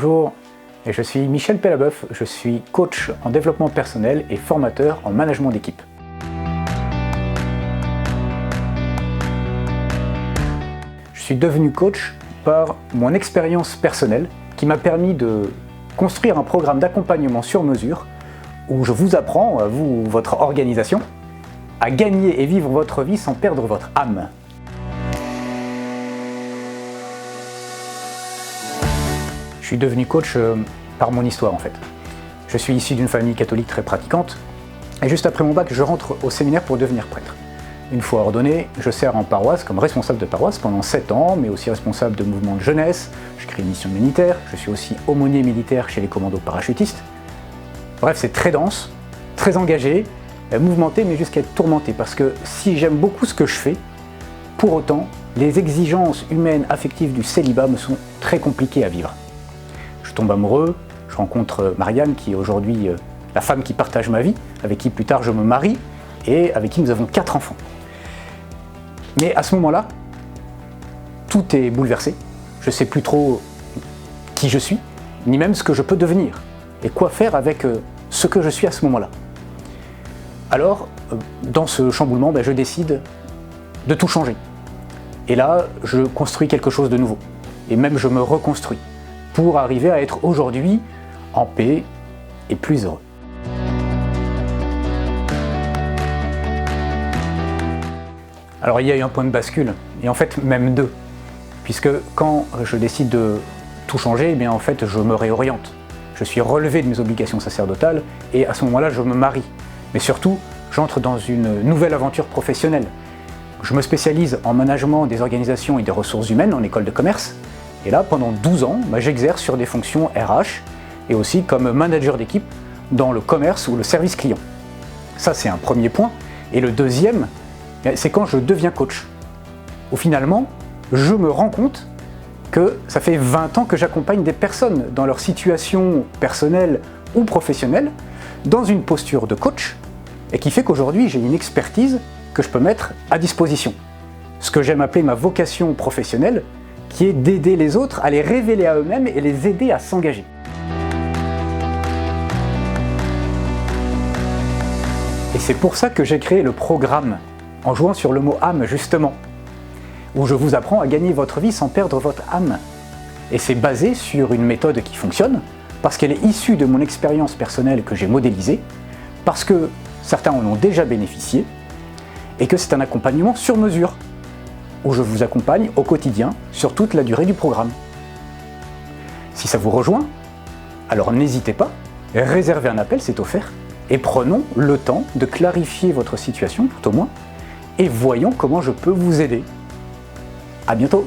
Bonjour, et je suis Michel Pellabeuf, je suis coach en développement personnel et formateur en management d'équipe. Je suis devenu coach par mon expérience personnelle qui m'a permis de construire un programme d'accompagnement sur mesure où je vous apprends, à vous, votre organisation, à gagner et vivre votre vie sans perdre votre âme. Je suis devenu coach par mon histoire en fait. Je suis issu d'une famille catholique très pratiquante et juste après mon bac, je rentre au séminaire pour devenir prêtre. Une fois ordonné, je sers en paroisse comme responsable de paroisse pendant 7 ans, mais aussi responsable de mouvements de jeunesse, je crée une mission militaire, je suis aussi aumônier militaire chez les commandos parachutistes. Bref, c'est très dense, très engagé, mouvementé, mais jusqu'à être tourmenté, parce que si j'aime beaucoup ce que je fais, pour autant, les exigences humaines, affectives du célibat me sont très compliquées à vivre. Je tombe amoureux, je rencontre Marianne, qui est aujourd'hui la femme qui partage ma vie, avec qui plus tard je me marie, et avec qui nous avons 4 enfants. Mais à ce moment-là, tout est bouleversé. Je ne sais plus trop qui je suis, ni même ce que je peux devenir, et quoi faire avec ce que je suis à ce moment-là. Alors, dans ce chamboulement, je décide de tout changer. Et là, je construis quelque chose de nouveau. Et même je me reconstruis pour arriver à être aujourd'hui en paix et plus heureux. Alors il y a eu un point de bascule, et en fait même 2, puisque quand je décide de tout changer, en fait je me réoriente. Je suis relevé de mes obligations sacerdotales, et à ce moment-là je me marie. Mais surtout, j'entre dans une nouvelle aventure professionnelle. Je me spécialise en management des organisations et des ressources humaines en école de commerce, et là pendant 12 ans, j'exerce sur des fonctions RH, et aussi comme manager d'équipe dans le commerce ou le service client. Ça c'est un premier point, et le deuxième, c'est quand je deviens coach, où finalement, je me rends compte que ça fait 20 ans que j'accompagne des personnes dans leur situation personnelle ou professionnelle, dans une posture de coach, et qui fait qu'aujourd'hui, j'ai une expertise que je peux mettre à disposition. Ce que j'aime appeler ma vocation professionnelle, qui est d'aider les autres à les révéler à eux-mêmes et les aider à s'engager. Et c'est pour ça que j'ai créé le programme, en jouant sur le mot âme justement, où je vous apprends à gagner votre vie sans perdre votre âme. Et c'est basé sur une méthode qui fonctionne, parce qu'elle est issue de mon expérience personnelle que j'ai modélisée, parce que certains en ont déjà bénéficié, et que c'est un accompagnement sur mesure, où je vous accompagne au quotidien sur toute la durée du programme. Si ça vous rejoint, alors n'hésitez pas, réservez un appel, c'est offert, et prenons le temps de clarifier votre situation, tout au moins, et voyons comment je peux vous aider. À bientôt!